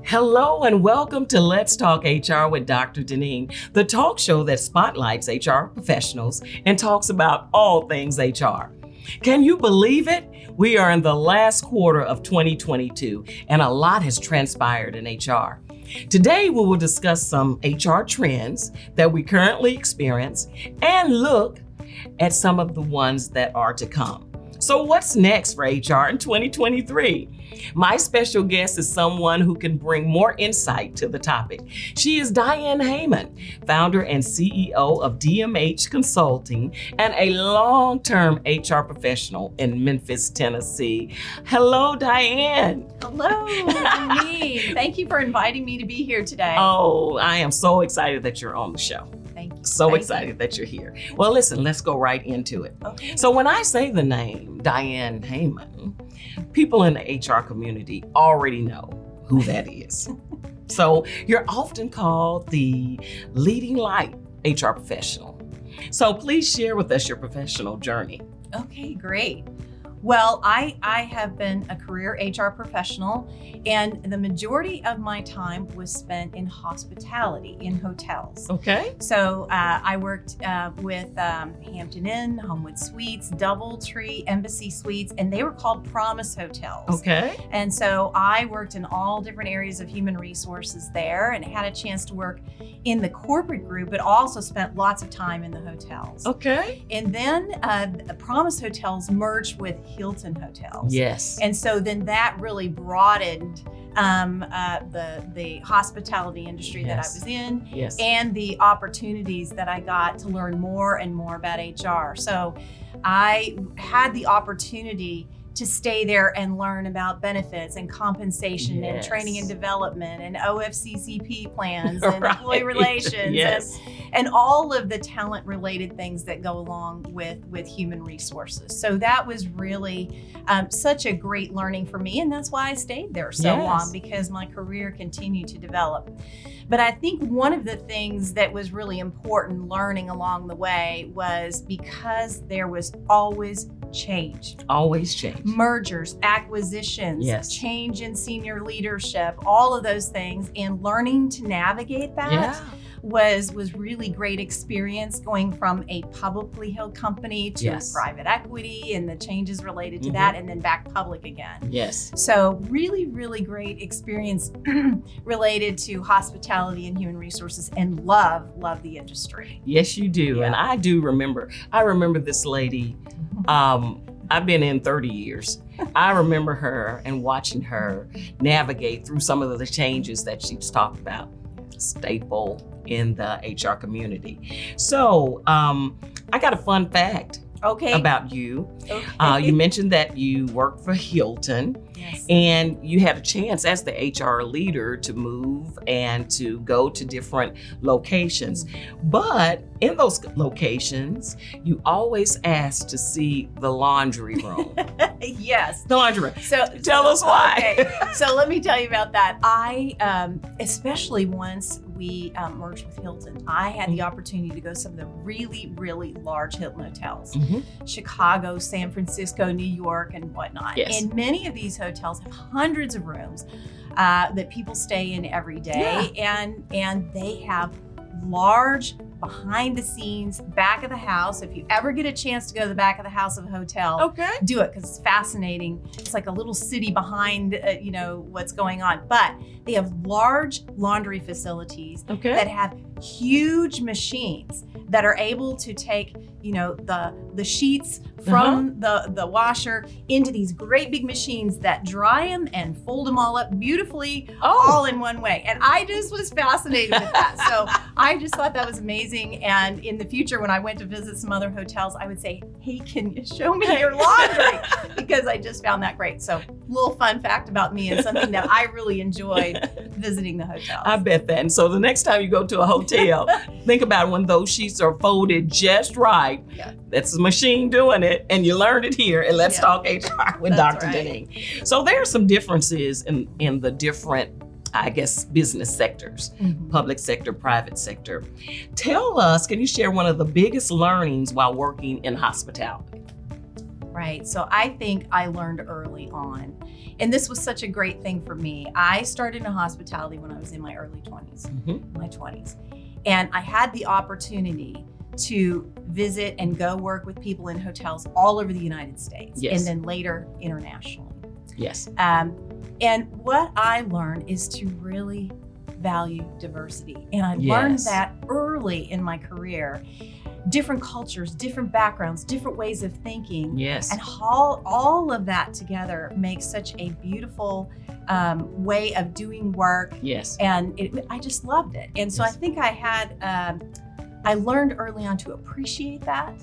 Hello and welcome to Let's Talk HR with Dr. Diane, the talk show that spotlights HR professionals and talks about all things HR. Can you believe it? We are in the last quarter of 2022 and a lot has transpired in HR. Today we will discuss some HR trends that we currently experience and look at some of the ones that are to come. So what's next for HR in 2023? My special guest is someone who can bring more insight to the topic. She is Diane Heyman, founder and CEO of DMH Consulting and a long-term HR professional in Memphis, Tennessee. Hello, Diane. Hello, me. Thank you for inviting me to be here today. Oh, I am so excited that you're on the show. Thank you. So excited that you're here. Well, listen, let's go right into it. Okay. So when I say the name Diane Heyman, people in the HR community already know who that is. So you're often called the leading light HR professional. So please share with us your professional journey. Okay, great. Well, I have been a career HR professional, and the majority of my time was spent in hospitality, in hotels. Okay. So I worked with Hampton Inn, Homewood Suites, Doubletree, Embassy Suites, and they were called Promise Hotels. Okay. And so I worked in all different areas of human resources there and had a chance to work in the corporate group, but also spent lots of time in the hotels. Okay. And then the Promise Hotels merged with Hilton Hotels. Yes. And so then that really broadened the hospitality industry that I was in, Yes. and the opportunities that I got to learn more and more about HR. So I had the opportunity to stay there and learn about benefits and compensation and training and development and OFCCP plans and employee relations and all of the talent related things that go along with human resources. So that was really such a great learning for me, and that's why I stayed there so long, because my career continued to develop. But I think one of the things that was really important learning along the way was because there was always change. Always change. Mergers, acquisitions, change in senior leadership, all of those things, and learning to navigate that was really great experience, going from a publicly held company to private equity and the changes related to that, and then back public again. Yes. So really, really great experience related to hospitality and human resources, and love the industry. Yes, you do. Yeah. And I do remember. I remember this lady. I've been in 30 years. I remember her and watching her navigate through some of the changes that she's talked about. Staple in the HR community. So I got a fun fact about you. You mentioned that you worked for Hilton, and you had a chance as the HR leader to move and to go to different locations. But in those locations, you always asked to see the laundry room. Yes. The laundry room. So tell us why. Okay. So let me tell you about that. I, especially once we merged with Hilton, I had the opportunity to go to some of the really, really large Hilton hotels. Chicago, San Francisco, New York, and whatnot. And many of these hotels have hundreds of rooms that people stay in every day, and they have large behind the scenes, back of the house. If you ever get a chance to go to the back of the house of a hotel, do it, because it's fascinating. It's like a little city behind, what's going on. But they have large laundry facilities that have huge machines that are able to take, the sheets from the washer into these great big machines that dry them and fold them all up beautifully, all in one way. And I just was fascinated with that. So I just thought that was amazing. And in the future, when I went to visit some other hotels, I would say, hey, can you show me your laundry? Because I just found that great. So little fun fact about me, and something that I really enjoyed visiting the hotels. I bet that. And so the next time you go to a hotel, think about when those sheets are folded just right. That's a machine doing it, and you learned it here at Let's Talk HR with Dr. Diane. So there are some differences in the different, I guess, business sectors, public sector, private sector. Tell us, can you share one of the biggest learnings while working in hospitality? Right. So I think I learned early on. And this was such a great thing for me. I started in hospitality when I was in my early 20s, my 20s. And I had the opportunity to visit and go work with people in hotels all over the United States, Yes. and then later internationally. Yes. And what I learned is to really value diversity. And I learned Yes. that early in my career. Different cultures, different backgrounds, different ways of thinking. Yes. And all of that together makes such a beautiful way of doing work. Yes. And I just loved it. And so Yes. I think I learned early on to appreciate that.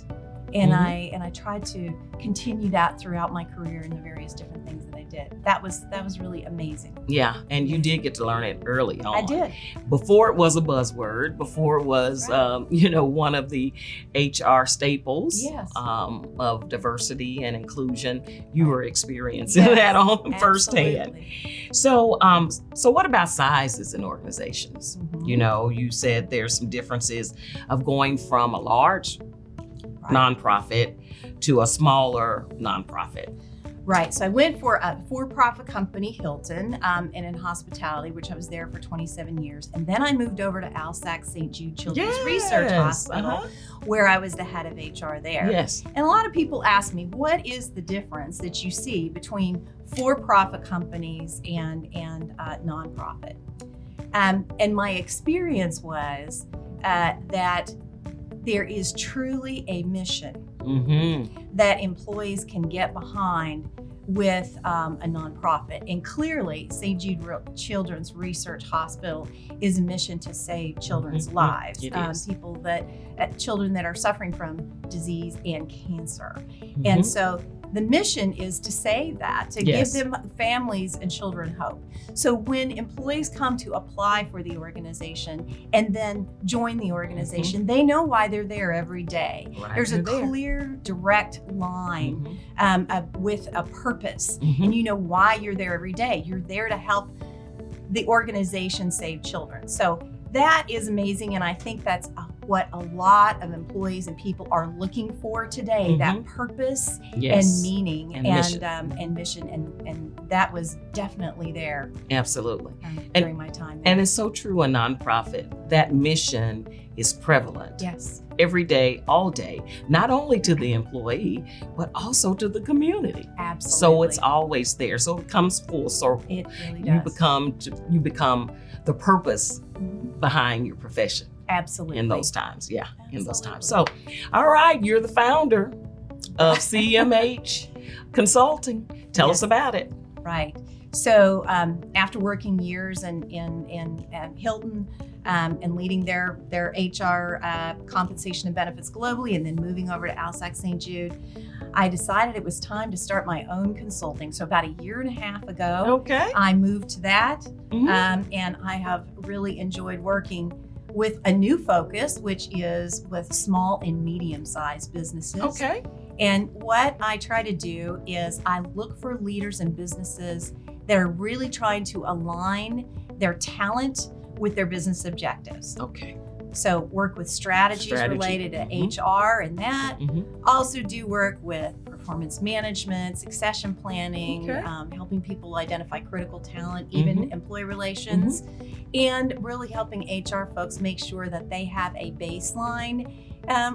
And I tried to continue that throughout my career in the various different things that I did. That was really amazing. Yeah, and you did get to learn it early on. I did. Before it was a buzzword, before it was, Right. one of the HR staples Yes. of diversity and inclusion. You were experiencing Yes, that on firsthand. absolutely. So what about sizes in organizations? Mhm. You know, you said there's some differences of going from a large Right. nonprofit to a smaller nonprofit. Right. So I went for a for-profit company, Hilton, and in hospitality, which I was there for 27 years. And then I moved over to Alsac St. Jude Children's Research Hospital, where I was the head of HR there. Yes. And a lot of people ask me, what is the difference that you see between for-profit companies and nonprofit? And my experience was that there is truly a mission that employees can get behind with a nonprofit. And clearly, St. Jude Children's Research Hospital is a mission to save children's lives. It is. Children that are suffering from disease and cancer. And so the mission is to save that, to Yes. give them families and children hope. So when employees come to apply for the organization and then join the organization, they know why they're there every day. Right, There's a they're there. clear, direct line with a purpose, Mhm. and you know why you're there every day. You're there to help the organization save children. So that is amazing, and I think that's what a lot of employees and people are looking for today, that purpose Yes. and meaning And mission. And that was definitely there Absolutely. during my time there. And it's so true, a nonprofit, that mission is prevalent Yes, every day, all day, not only to the employee, but also to the community. absolutely. So it's always there. So it comes full circle. It really does. You become the purpose behind your profession Absolutely. in those times. Yeah, in those times. So, Absolutely. all right, you're the founder of CMH Consulting. Tell us about it. Right. So after working years in Hilton and leading their HR compensation and benefits globally, and then moving over to Alsac St. Jude, I decided it was time to start my own consulting. So about a year and a half ago, Okay. I moved to that, Mhm. and I have really enjoyed working with a new focus, which is with small and medium-sized businesses. Okay. And what I try to do is I look for leaders and businesses that are really trying to align their talent with their business objectives. Okay. So work with strategies Strategy. related to Mhm. HR and that. Mhm. Also do work with performance management, succession planning, Okay. helping people identify critical talent, even employee relations, and really helping HR folks make sure that they have a baseline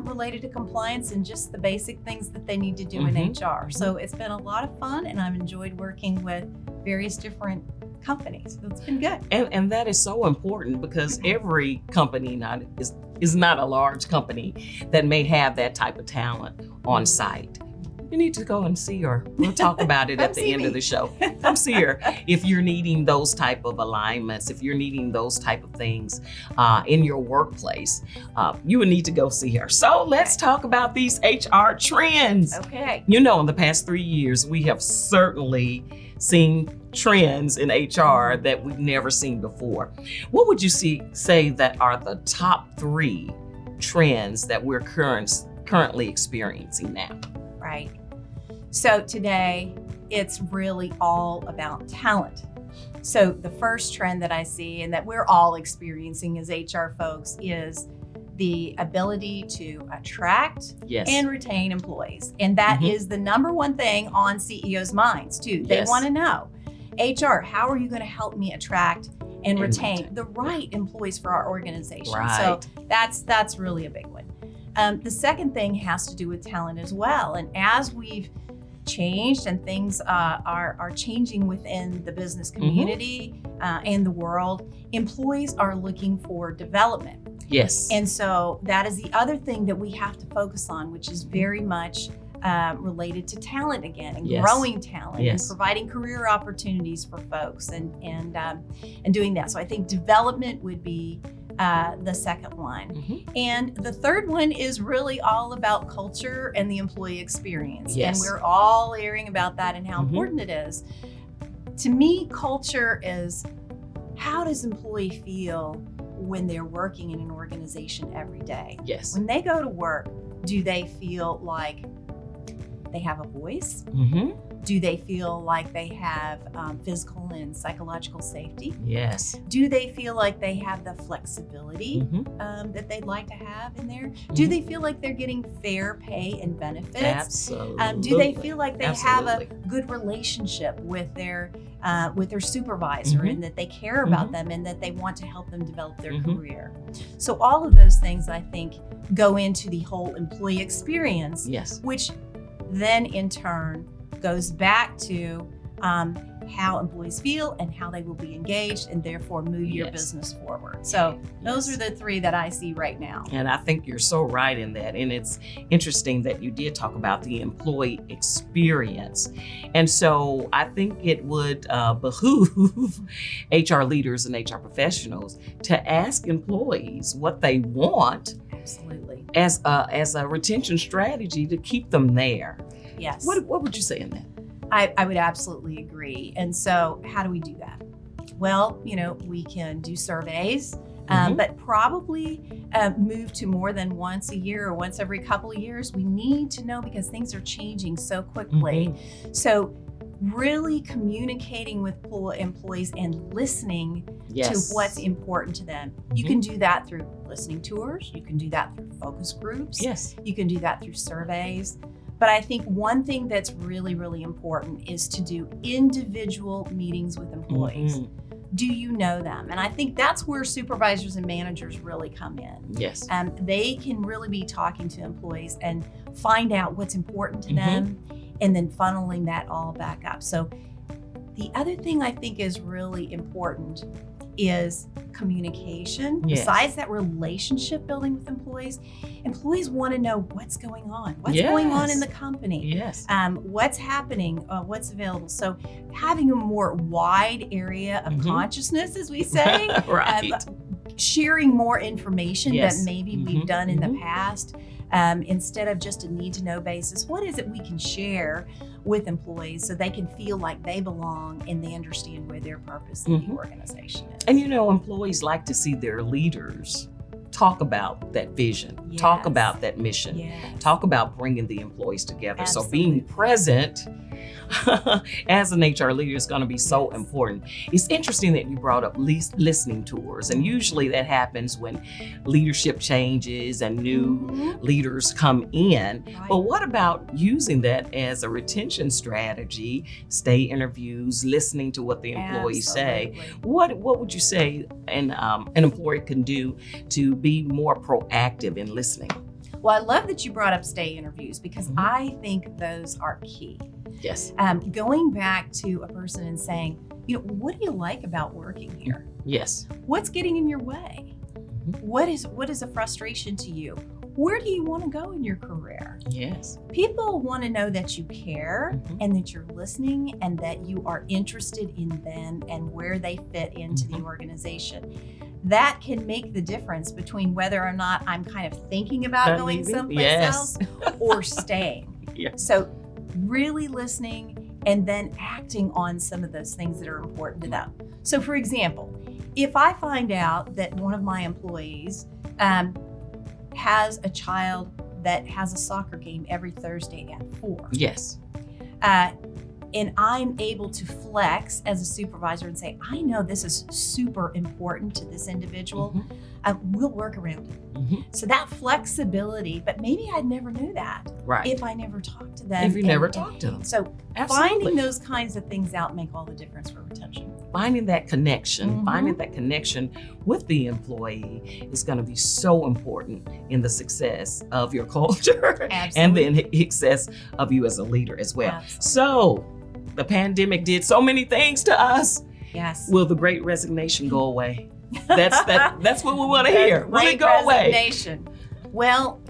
related to compliance and just the basic things that they need to do in HR. So it's been a lot of fun, and I've enjoyed working with various different companies. So it's been good. And that is so important because every company is not a large company that may have that type of talent on site. You need to go and see her. We'll talk about it Come at the see end me. of the show. Come see her if you're needing those type of alignments, if you're needing those type of things in your workplace, you would need to go see her. So let's talk about these HR trends. Okay. You know, in the past 3 years, we have certainly seen trends in HR that we've never seen before. What would you say that are the top 3 trends that we're currently experiencing now? Right. So today, it's really all about talent. So the first trend that I see and that we're all experiencing as HR folks is the ability to attract Yes. and retain employees. And that is the number one thing on CEOs' minds too. They Yes. want to know, HR, how are you going to help me attract and retain retain. the right employees for our organization? Right. So that's really a big one. The second thing has to do with talent as well. And as we've changed and things are changing within the business community and the world, employees are looking for development. Yes. And so that is the other thing that we have to focus on, which is very much related to talent again, and Yes. growing talent, Yes. and providing career opportunities for folks, and doing that. So I think development would be the second one. And the third one is really all about culture and the employee experience. Yes. And we're all hearing about that and how important it is. To me, culture is, how does employee feel when they're working in an organization every day? Yes. When they go to work, do they feel like they have a voice? Do they feel like they have physical and psychological safety? Yes. Do they feel like they have the flexibility that they'd like to have in there? Do they feel like they're getting fair pay and benefits? Absolutely. Do they feel like they have a Absolutely. good relationship with their supervisor, and that they care about them, and that they want to help them develop their career? So all of those things, I think, go into the whole employee experience, Yes. which then in turn goes back to how employees feel and how they will be engaged, and therefore move your Yes. business forward. So those Yes. are the three that I see right now. And I think you're so right in that. And it's interesting that you did talk about the employee experience. And so I think it would behoove HR leaders and HR professionals to ask employees what they want Absolutely. as a retention strategy to keep them there. Yes. What would you say in that? I would absolutely agree. And so how do we do that? Well, we can do surveys, but probably move to more than once a year or once every couple of years. We need to know, because things are changing so quickly. So really communicating with employees and listening Yes. to what's important to them. You can do that through listening tours. You can do that through focus groups. Yes. You can do that through surveys. But I think one thing that's really, really important is to do individual meetings with employees. Do you know them? And I think that's where supervisors and managers really come in. Yes. They can really be talking to employees and find out what's important to them, and then funneling that all back up. So the other thing I think is really important is communication. Yes. Besides that relationship building with employees want to know what's going on, going on in the company, Yes. what's happening, what's available. So having a more wide area of consciousness, as we say, Right. sharing more information Yes. that maybe we've done in the past, instead of just a need-to-know basis. What is it we can share with employees so they can feel like they belong and they understand where their purpose in the organization is? And employees like to see their leaders talk about that vision, talk Yes. about that mission, Yes. talk about bringing the employees together. Absolutely. So being present as an HR leader is going to be so important. It's interesting that you brought up listening tours, and usually that happens when leadership changes and new leaders come in. Right. But what about using that as a retention strategy, stay interviews, listening to what the employees say? Absolutely. What would you say an employee can do to be more proactive in listening? Well, I love that you brought up stay interviews, because I think those are key. Yes. Going back to a person and saying, what do you like about working here? Yes. What's getting in your way? What is a frustration to you? Where do you want to go in your career? Yes. People want to know that you care and that you're listening and that you are interested in them and where they fit into the organization. That can make the difference between whether or not I'm kind of thinking about going someplace else or staying. Yes. So really listening and then acting on some of those things that are important to them. So for example, if I find out that one of my employees has a child that has a soccer game every Thursday at 4. Yes. and I'm able to flex as a supervisor and say, I know this is super important to this individual. We'll work around it. So that flexibility, but maybe I never knew that if I never talked to them. If you never talked to them. So finding those kinds of things out make all the difference for retention. Finding that connection, with the employee is going to be so important in the success of your culture and then success of you as a leader as well. So the pandemic did so many things to us. Yes. Will the Great Resignation go away? That's what we want to hear. Will it go away? Well,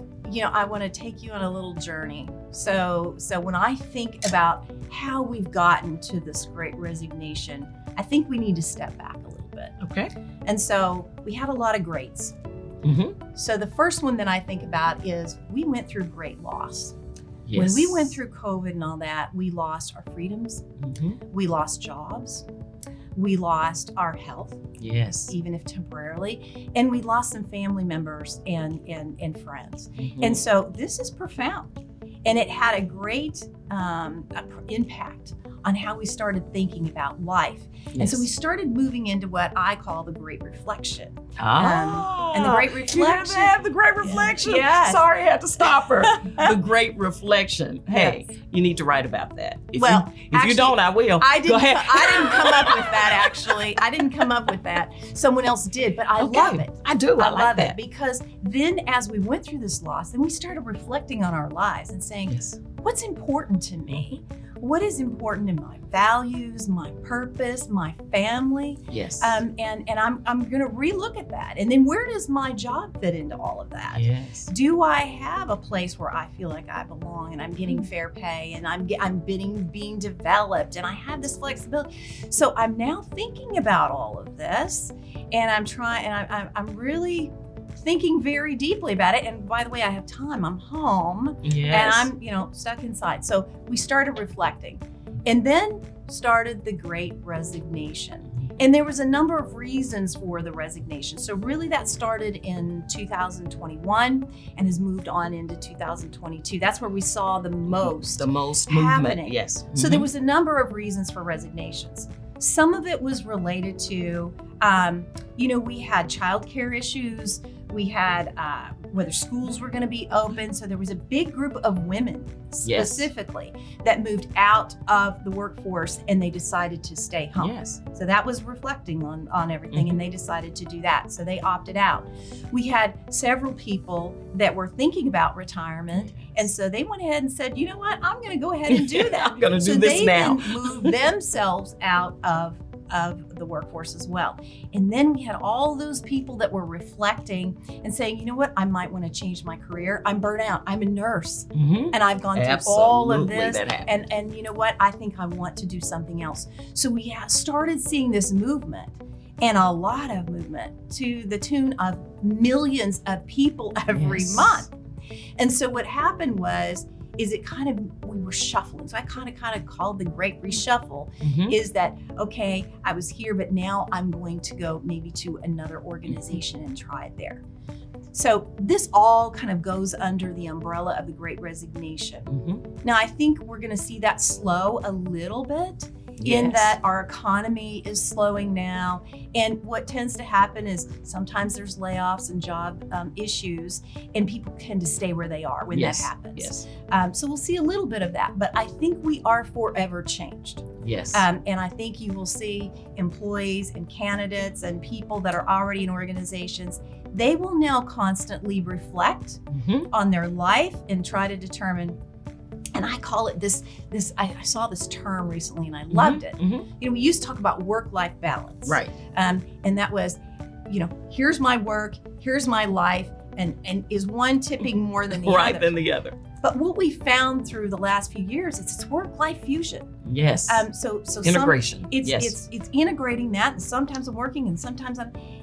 I want to take you on a little journey. So when I think about how we've gotten to this Great Resignation, I think we need to step back a little bit. Okay. And so we had a lot of greats. So the first one that I think about is we went through great loss. Yes. When we went through COVID and all that, we lost our freedoms. We lost jobs. We lost our health. Yes. Even if temporarily. And we lost some family members and friends. And so this is profound. And it had a great impact on how we started thinking about life. And so we started moving into what I call the Great Reflection. And the Great Reflection. You have to have the Great Reflection. Yes. Sorry, I had to stop her. The Great Reflection. Hey, you need to write about that. If you don't, I will. Go ahead. I didn't come up with that, actually. I didn't come up with that. Someone else did, but I love it. I do. I love like it because then as we went through this loss, then we started reflecting on our lives and saying, what's important to me? What is important in my values, my purpose, my family? Yes. And I'm going to relook at that. And then where does my job fit into all of that? Yes. Do I have a place where I feel like I belong and I'm getting fair pay and I'm being developed and I have this flexibility? So I'm now thinking about all of this, and I'm really thinking very deeply about it. And by the way, I have time. I'm home and I'm, stuck inside. So we started reflecting, and then started the Great Resignation. And there was a number of reasons for the resignation. So really that started in 2021 and has moved on into 2022. That's where we saw the most movement. Yes. So there was a number of reasons for resignations. Some of it was related to, we had childcare issues. We had whether schools were going to be open. So there was a big group of women specifically that moved out of the workforce and they decided to stay home. Yes. So that was reflecting on everything, and they decided to do that. So they opted out. We had several people that were thinking about retirement, and so they went ahead and said, you know what, I'm going to go ahead and do that. I'm going to do this now. So they then moved themselves out of the workforce as well. And then we had all those people that were reflecting and saying, you know what, I might want to change my career. I'm burnt out. I'm a nurse and I've gone through all of this. And you know what, I think I want to do something else. So we started seeing this movement, and a lot of movement, to the tune of millions of people every month. And so what happened is we were shuffling. So I kind of called the Great Reshuffle, is that, okay, I was here, but now I'm going to go maybe to another organization and try it there. So this all kind of goes under the umbrella of the Great Resignation. Now, I think we're going to see that slow a little bit, in that our economy is slowing now. And what tends to happen is sometimes there's layoffs and job issues, and people tend to stay where they are when that happens. So we'll see a little bit of that, but I think we are forever changed. And I think you will see employees and candidates and people that are already in organizations, they will now constantly reflect on their life and try to determine. And I call it this. I saw this term recently and I loved it. We used to talk about work-life balance. Right. And that was, here's my work, here's my life, and is one tipping more than the other? Right than the other. But what we found through the last few years is it's work-life fusion. Yes. So integration. It's integrating that, and sometimes I'm working and sometimes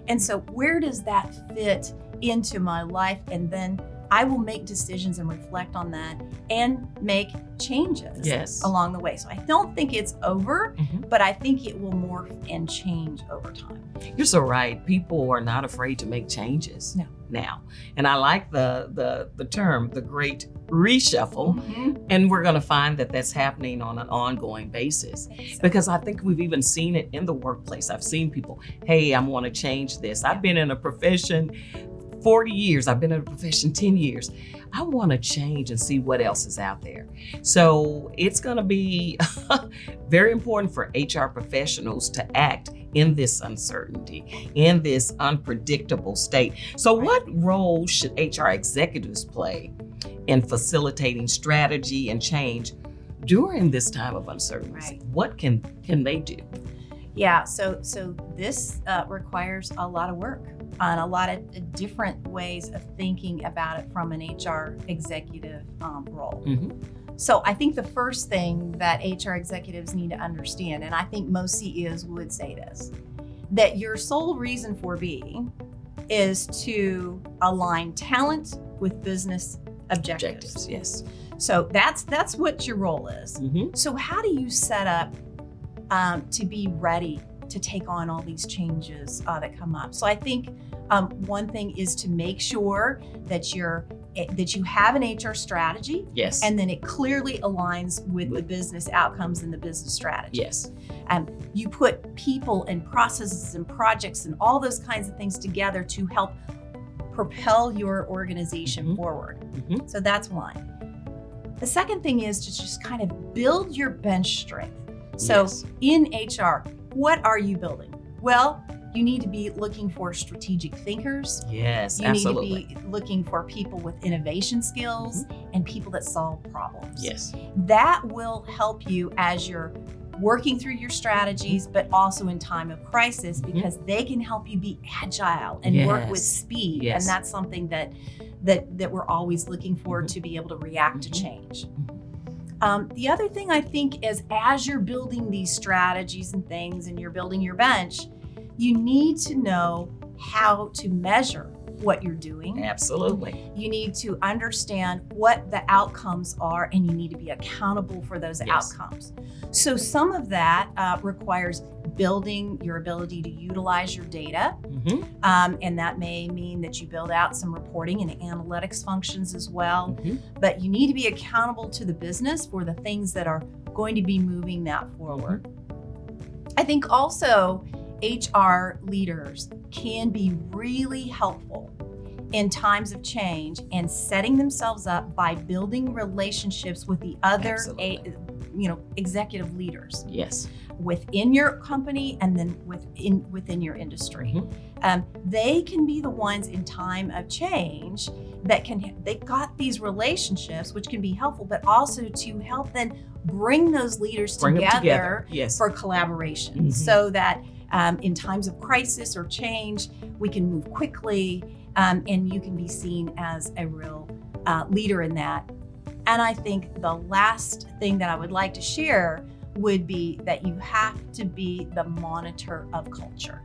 and so where does that fit into my life? And then I will make decisions and reflect on that and make changes along the way. So I don't think it's over, but I think it will morph and change over time. You're so right. People are not afraid to make changes now. And I like the term, the great reshuffle. And we're going to find that that's happening on an ongoing basis, because I think we've even seen it in the workplace. I've seen people, hey, I want to change this. I've been in a profession 40 years. I've been in a profession 10 years. I want to change and see what else is out there. So it's going to be very important for HR professionals to act in this uncertainty, in this unpredictable state. So what role should HR executives play in facilitating strategy and change during this time of uncertainty? Right. What can they do? Yeah, so this requires a lot of work on a lot of different ways of thinking about it from an HR executive role. So I think the first thing that HR executives need to understand, and I think most CEOs would say this, that your sole reason for being is to align talent with business objectives. Yes. So that's what your role is. So how do you set up to be ready to take on all these changes that come up? So I think one thing is to make sure that you have an HR strategy, and then it clearly aligns with the business outcomes and the business strategy. You put people and processes and projects and all those kinds of things together to help propel your organization forward. So that's one. The second thing is to just kind of build your bench strength. So in HR, what are you building? Well, you need to be looking for strategic thinkers. You Absolutely. need to be looking for people with innovation skills and people that solve problems. That will help you as you're working through your strategies, but also in time of crisis, because they can help you be agile and work with speed. And that's something that we're always looking for, to be able to react to change. The other thing I think is, as you're building these strategies and things and you're building your bench, you need to know how to measure what you're doing. Absolutely. You need to understand what the outcomes are, and you need to be accountable for those outcomes. So some of that requires building your ability to utilize your data. And that may mean that you build out some reporting and analytics functions as well. But you need to be accountable to the business for the things that are going to be moving that forward. I think also HR leaders can be really helpful in times of change and setting themselves up by building relationships with the other executive leaders within your company and then within your industry. They can be the ones in time of change that they've got these relationships, which can be helpful, but also to help them bring those leaders together for collaboration, so that in times of crisis or change, we can move quickly, and you can be seen as a real leader in that. And I think the last thing that I would like to share would be that you have to be the monitor of culture.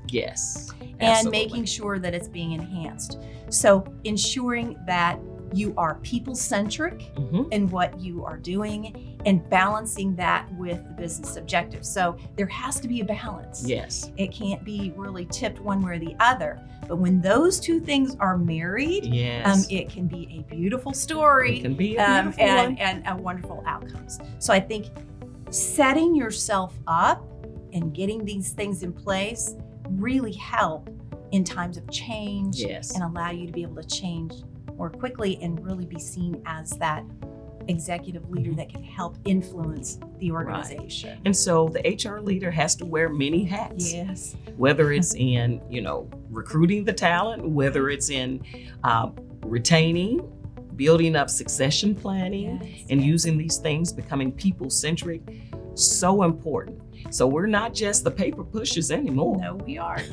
And making sure that it's being enhanced. So ensuring that you are people-centric in what you are doing and balancing that with the business objectives. So there has to be a balance. It can't be really tipped one way or the other. But when those two things are married, it can be a beautiful story. It can be a beautiful one. And wonderful outcomes. So I think setting yourself up and getting these things in place really help in times of change and allow you to be able to change more quickly and really be seen as that executive leader that can help influence the organization. And so the HR leader has to wear many hats. Whether it's in, recruiting the talent, whether it's in retaining, building up succession planning, and using these things, becoming people-centric, so important. So we're not just the paper pushers anymore. No, we aren't.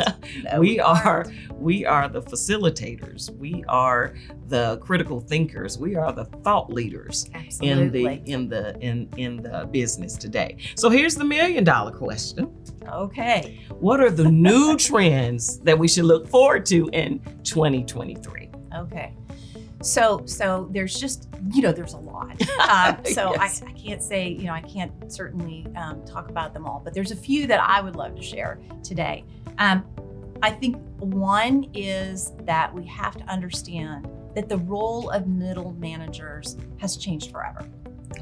We are the facilitators. We are the critical thinkers. We are the thought leaders in the business today. So here's the $1 million question. Okay. What are the new trends that we should look forward to in 2023? Okay. So there's just, there's a lot. So Yes. I can't say, I can't certainly talk about them all, but there's a few that I would love to share today. I think one is that we have to understand that the role of middle managers has changed forever.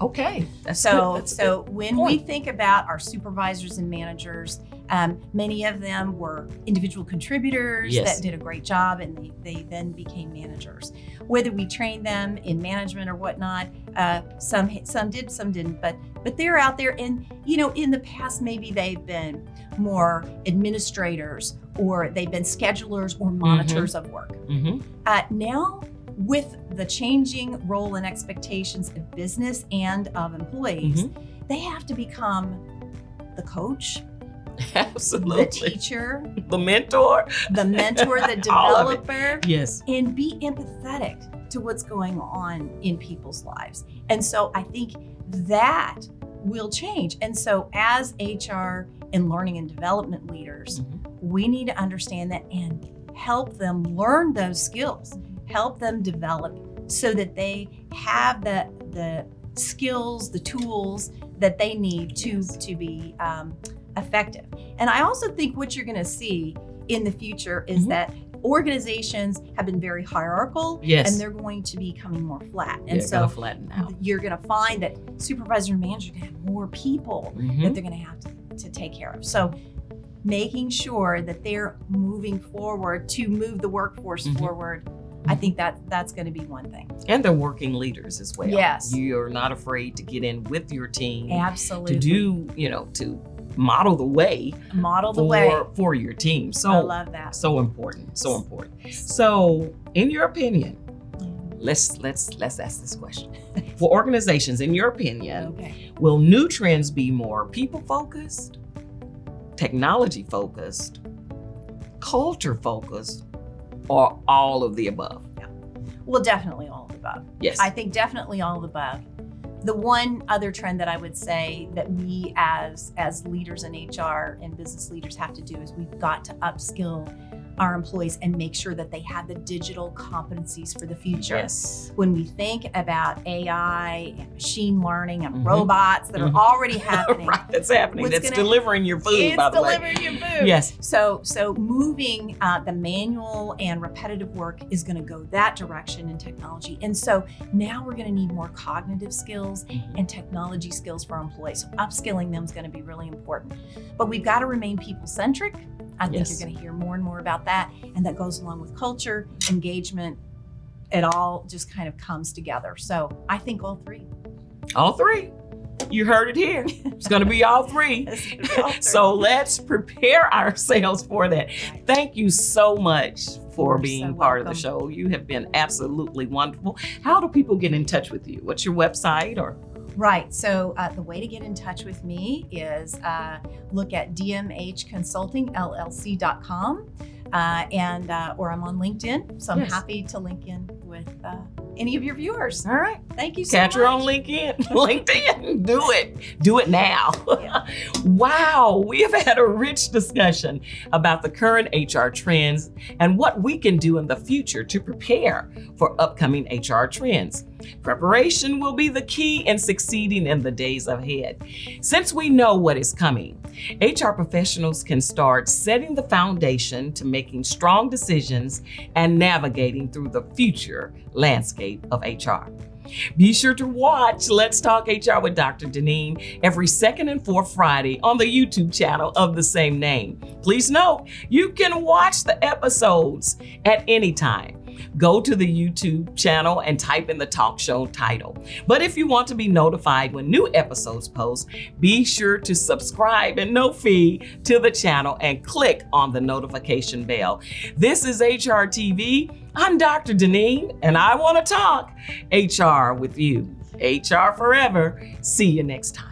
Okay. So when we point. think about our supervisors and managers, many of them were individual contributors Yes. that did a great job, and they then became managers. Whether we trained them in management or whatnot, some did, some didn't, but they're out there. And in the past, maybe they've been more administrators, or they've been schedulers or monitors of work. Now, with the changing role and expectations of business and of employees, they have to become the coach, Absolutely. the teacher, The mentor. the mentor, the All of it. developer, Yes. and be empathetic to what's going on in people's lives. And so I think that will change. And so as HR and learning and development leaders, we need to understand that and help them learn those skills, help them develop so that they have the skills, the tools that they need to be effective. And I also think what you're going to see in the future is that organizations have been very hierarchical, Yes. and they're going to be becoming more flat. And They're so gonna flatten out. you're going to find that supervisor and manager are going to have more people that they're going to have to take care of. So making sure that they're moving forward to move the workforce forward, I think that's going to be one thing. And they're working leaders as well. Yes. You're not afraid to get in with your team Absolutely. to do, to model the way Model the way. for your team. So I love that. so important. So important. So in your opinion, let's ask this question. For organizations, in your opinion, Okay. will new trends be more people focused, technology focused, culture focused, or all of the above? Well, definitely all of the above. Yes. I think definitely all of the above. The one other trend that I would say that we as leaders in HR and business leaders have to do is we've got to upskill our employees and make sure that they have the digital competencies for the future. Yes. When we think about AI and machine learning and robots that are already happening, Right, that's happening. What's That's gonna- delivering your food, it's by the way. delivering your food. Yes. So moving the manual and repetitive work is going to go that direction in technology. And so now we're going to need more cognitive skills and technology skills for our employees. So upskilling them is going to be really important. But we've got to remain people-centric. I think Yes. you're going to hear more and more about that. And that goes along with culture, engagement. It all just kind of comes together. So I think all three. All three. You heard it here. It's going to be all three. So let's prepare ourselves for that. Thank you so much for You're being so part of the welcome. show. You have been absolutely wonderful. How do people get in touch with you? What's your website or? Right. So the way to get in touch with me is look at dmhconsultingllc.com or I'm on LinkedIn. So I'm Yes. happy to link in with any of your viewers. All right. Thank you so Catch her on much. LinkedIn. LinkedIn. Do it. Do it now. Yeah. Wow. We have had a rich discussion about the current HR trends and what we can do in the future to prepare for upcoming HR trends. Preparation will be the key in succeeding in the days ahead. Since we know what is coming, HR professionals can start setting the foundation to making strong decisions and navigating through the future landscape of HR. Be sure to watch Let's Talk HR with Dr. Diane every second and fourth Friday on the YouTube channel of the same name. Please note, you can watch the episodes at any time. Go to the YouTube channel and type in the talk show title. But if you want to be notified when new episodes post, be sure to subscribe and no fee to the channel and click on the notification bell. This is HR TV. I'm Dr. Diane, and I want to talk HR with you. HR forever. See you next time.